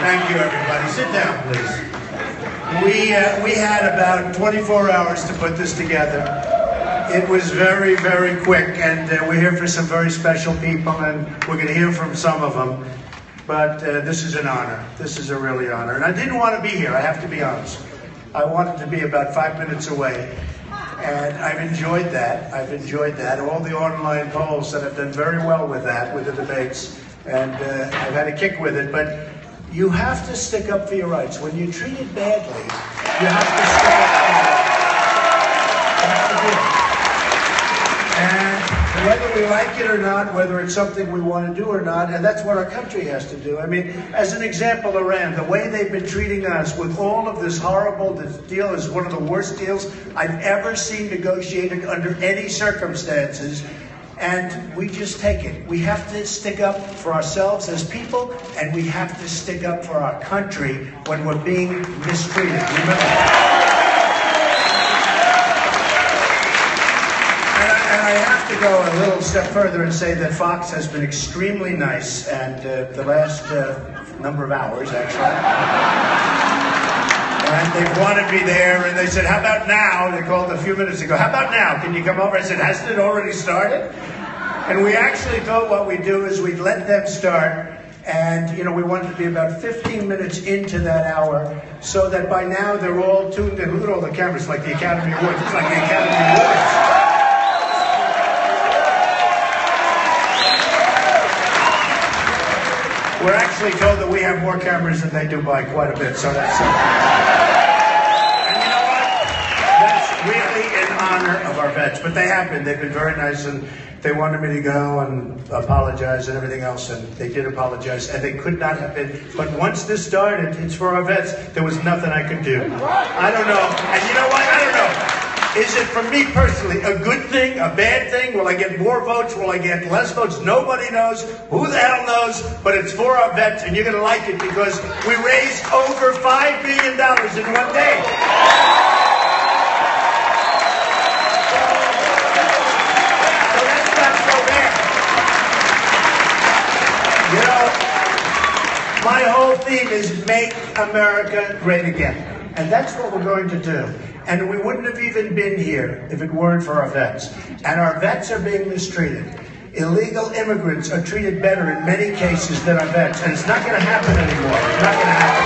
Thank you, everybody. Sit down, please. We had about 24 hours to put this together. It was very, very quick, and we're here for some very special people, and we're going to hear from some of them. But this is an honor. This is a really honor. And I didn't want to be here, I have to be honest. I wanted to be about 5 minutes away. And I've enjoyed that. I've enjoyed that. All the online polls that have done very well with that, with the debates. And I've had a kick with it. But you have to stick up for your rights. When you're treated badly, you have to stick up for your rights. You have to do it. And whether we like it or not, whether it's something we want to do or not, and that's what our country has to do. I mean, as an example, Iran, the way they've been treating us with all of this horrible, this deal is one of the worst deals I've ever seen negotiated under any circumstances. And we just take it. We have to stick up for ourselves as people, and we have to stick up for our country when we're being mistreated. Remember that. And I have to go a little step further and say that Fox has been extremely nice, and the last number of hours, actually. And they wanted me there, and they said, how about now? They called a few minutes ago. How about now? Can you come over? I said, hasn't it already started? And we actually thought what we'd do is we'd let them start. And, you know, we wanted to be about 15 minutes into that hour so that by now they're all tuned in. Look at all the cameras, like the Academy Awards. It's like the Academy Awards. We're actually told that we have more cameras than they do by quite a bit, so that's... And you know what? That's really in honor of our vets. But they have been. They've been very nice, and they wanted me to go and apologize and everything else, and they did apologize, and they could not have been. But once this started, it's for our vets. There was nothing I could do. I don't know. And you know what? I don't know. Is it, for me personally, a good thing, a bad thing? Will I get more votes? Will I get less votes? Nobody knows. Who the hell knows? But it's for our vets, and you're going to like it because we raised over $5 billion in one day. So that's not so bad. You know, my whole theme is make America great again. And that's what we're going to do. And we wouldn't have even been here if it weren't for our vets. And our vets are being mistreated. Illegal immigrants are treated better in many cases than our vets. And it's not going to happen anymore. It's not going to happen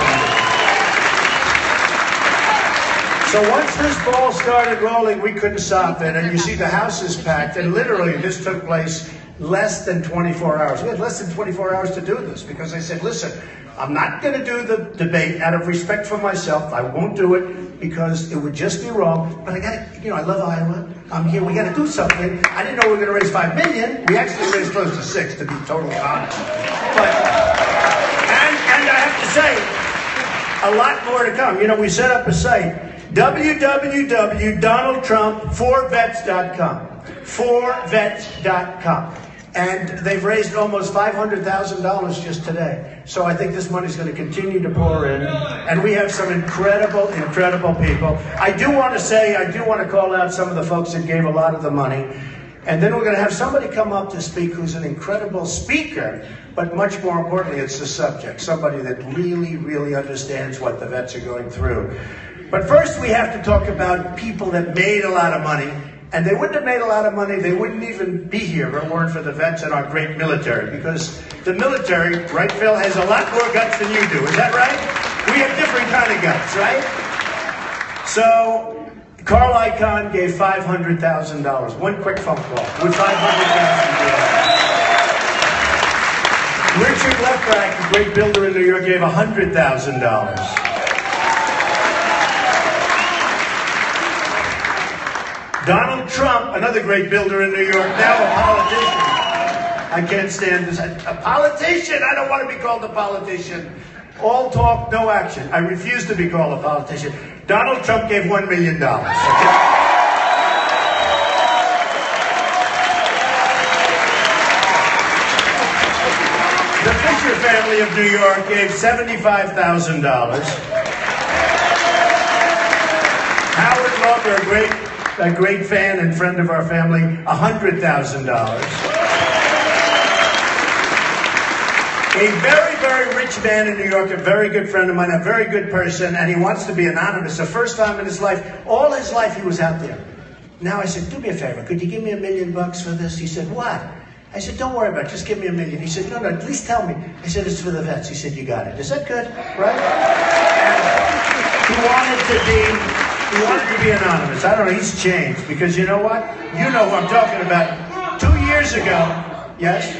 anymore. So once this ball started rolling, we couldn't stop it. And you see the house is packed. And literally, this took place less than 24 hours. We had less than 24 hours to do this because I said, listen, I'm not going to do the debate out of respect for myself. I won't do it because it would just be wrong. But I got to, you know, I love Iowa. I'm here. We got to do something. I didn't know we were going to raise $5 million. We actually raised close to $6 million, to be totally honest. But, and I have to say, a lot more to come. You know, we set up a site, www.donaldtrump4vets.com. 4vets.com. And they've raised almost $500,000 just today. So I think this money's going to continue to pour in. And we have some incredible, incredible people. I do want to call out some of the folks that gave a lot of the money. And then we're going to have somebody come up to speak who's an incredible speaker. But much more importantly, it's the subject. Somebody that really, really understands what the vets are going through. But first we have to talk about people that made a lot of money. And they wouldn't have made a lot of money, they wouldn't even be here if it weren't for the vets and our great military. Because the military, right, Phil, has a lot more guts than you do. Is that right? We have different kind of guts, right? So, Carl Icahn gave $500,000. One quick phone call with $500,000. Richard Lefrak, a great builder in New York, gave $100,000. Donald Trump, another great builder in New York, now a politician. I can't stand this. A politician? I don't want to be called a politician. All talk, no action. I refuse to be called a politician. Donald Trump gave $1 million. Okay? The Fisher family of New York gave $75,000. Howard Lover, a great fan and friend of our family, $100,000. A very, very rich man in New York, a very good friend of mine, a very good person, and he wants to be anonymous. The first time in his life, all his life he was out there. Now I said, do me a favor, could you give me $1 million for this? He said, what? I said, don't worry about it, just give me $1 million. He said, no, at least tell me. I said, it's for the vets. He said, you got it. Is that good? Right? And he wanted to be anonymous. I don't know, he's changed, because you know what? You know who I'm talking about. 2 years ago, yes?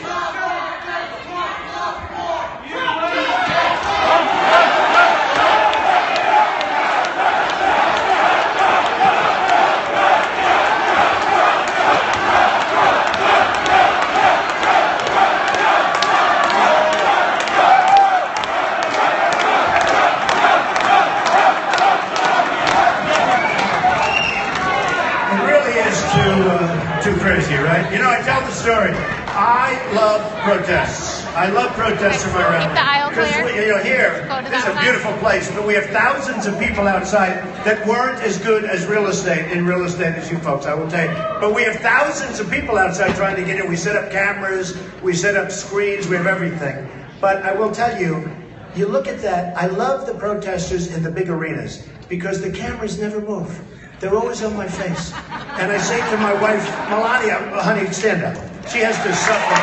Too crazy, right? You know, I tell the story. I love protests. I love protests in my rally. The aisle clear. You know, here, this is a beautiful place, but we have thousands of people outside that weren't as good as real estate as you folks, I will tell you. But we have thousands of people outside trying to get in. We set up cameras, we set up screens, we have everything. But I will tell you, you look at that, I love the protesters in the big arenas because the cameras never move. They're always on my face. And I say to my wife, Melania, honey, stand up. She has to suffer.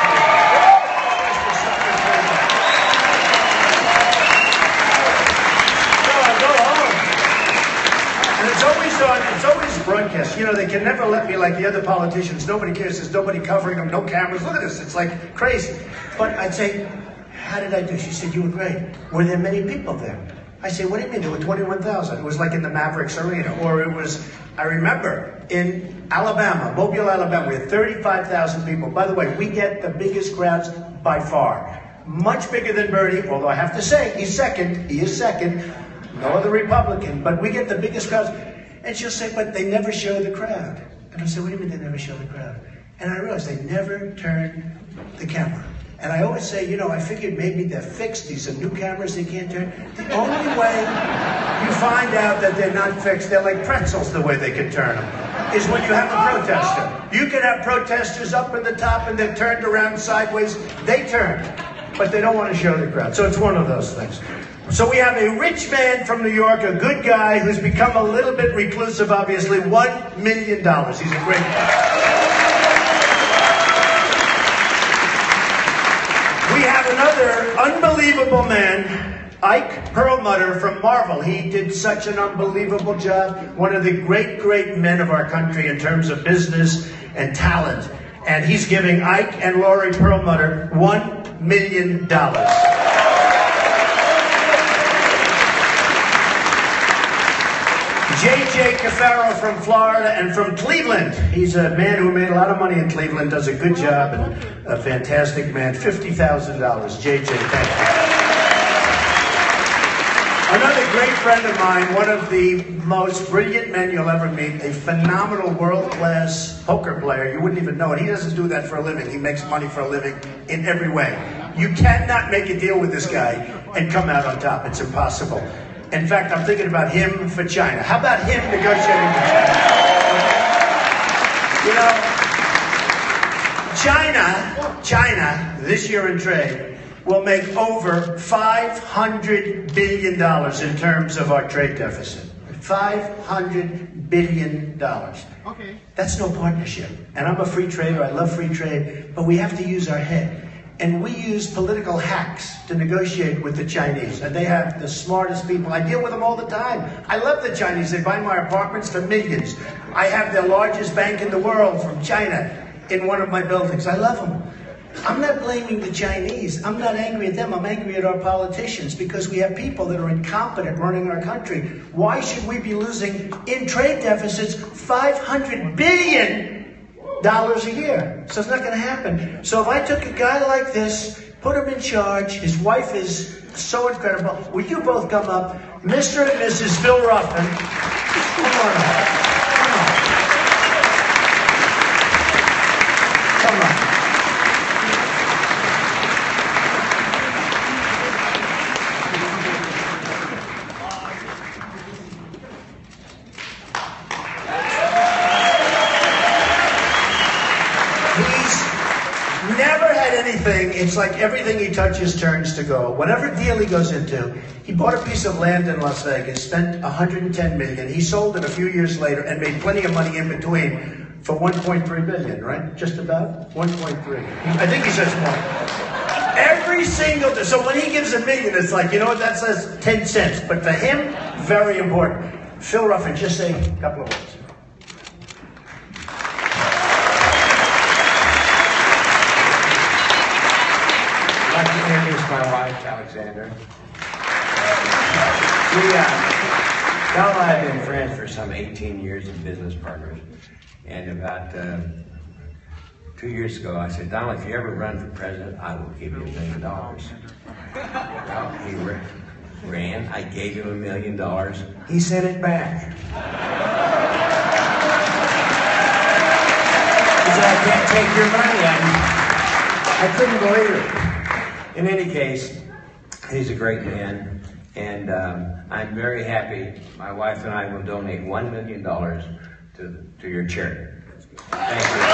So I go home. And it's always on, it's always broadcast. You know, they can never let me like the other politicians. Nobody cares. There's nobody covering them, no cameras. Look at this. It's like crazy. But I'd say, how did I do? She said, you were great. Were there many people there? I say, what do you mean? There were 21,000. It was like in the Mavericks Arena. Or it was, I remember, in Alabama, Mobile, Alabama, we had 35,000 people. By the way, we get the biggest crowds by far. Much bigger than Bernie, although I have to say, he's second. He is second. No other Republican. But we get the biggest crowds. And she'll say, but they never show the crowd. And I'll say, what do you mean they never show the crowd? And I realized they never turn the camera. And I always say, you know, I figured maybe they're fixed. These are new cameras they can't turn. The only way you find out that they're not fixed, they're like pretzels the way they can turn them, is when you have a protester. You can have protesters up in the top and they're turned around sideways. They turn, but they don't want to show the crowd. So it's one of those things. So we have a rich man from New York, a good guy who's become a little bit reclusive, obviously, $1 million. He's a great guy. We have another unbelievable man, Ike Perlmutter from Marvel. He did such an unbelievable job. One of the great, great men of our country in terms of business and talent. And he's giving Ike and Laurie Perlmutter $1 million. J.J. Caffaro from Florida and from Cleveland. He's a man who made a lot of money in Cleveland, does a good job, and a fantastic man. $50,000. J.J., thank you. Another great friend of mine, one of the most brilliant men you'll ever meet, a phenomenal world-class poker player. You wouldn't even know it. He doesn't do that for a living. He makes money for a living in every way. You cannot make a deal with this guy and come out on top. It's impossible. In fact, I'm thinking about him for China. How about him negotiating with China? You know, China, this year in trade, will make over $500 billion in terms of our trade deficit. $500 billion. Okay. That's no partnership. And I'm a free trader. I love free trade. But we have to use our head. And we use political hacks to negotiate with the Chinese. And they have the smartest people. I deal with them all the time. I love the Chinese. They buy my apartments for millions. I have the largest bank in the world from China in one of my buildings. I love them. I'm not blaming the Chinese. I'm not angry at them. I'm angry at our politicians because we have people that are incompetent running our country. Why should we be losing in trade deficits $500 billion a year? So it's not going to happen. So if I took a guy like this, put him in charge, his wife is so incredible. Will you both come up? Mr. and Mrs. Phil Ruffin. Come on up. Come on. Come on. it's like everything he touches turns to gold. Whatever deal he goes into, he bought a piece of land in Las Vegas, spent $110 million. He sold it a few years later and made plenty of money in between for $1.3 billion, right? Just about 1.3. I think he says more. Every single, so when he gives $1 million, it's like, you know what, that says 10 cents. But for him, very important. Phil Ruffin, just say a couple of words. I'd like to introduce my wife, Alexander. Donald and I have been friends for some 18 years and business partners. And about 2 years ago, I said, Donald, if you ever run for president, I will give you $1 million. Well, he ran. I gave him $1 million. He sent it back. He said, I can't take your money. I couldn't believe it. In any case, he's a great man, and I'm very happy. My wife and I will donate $1 million to your charity. Thank you.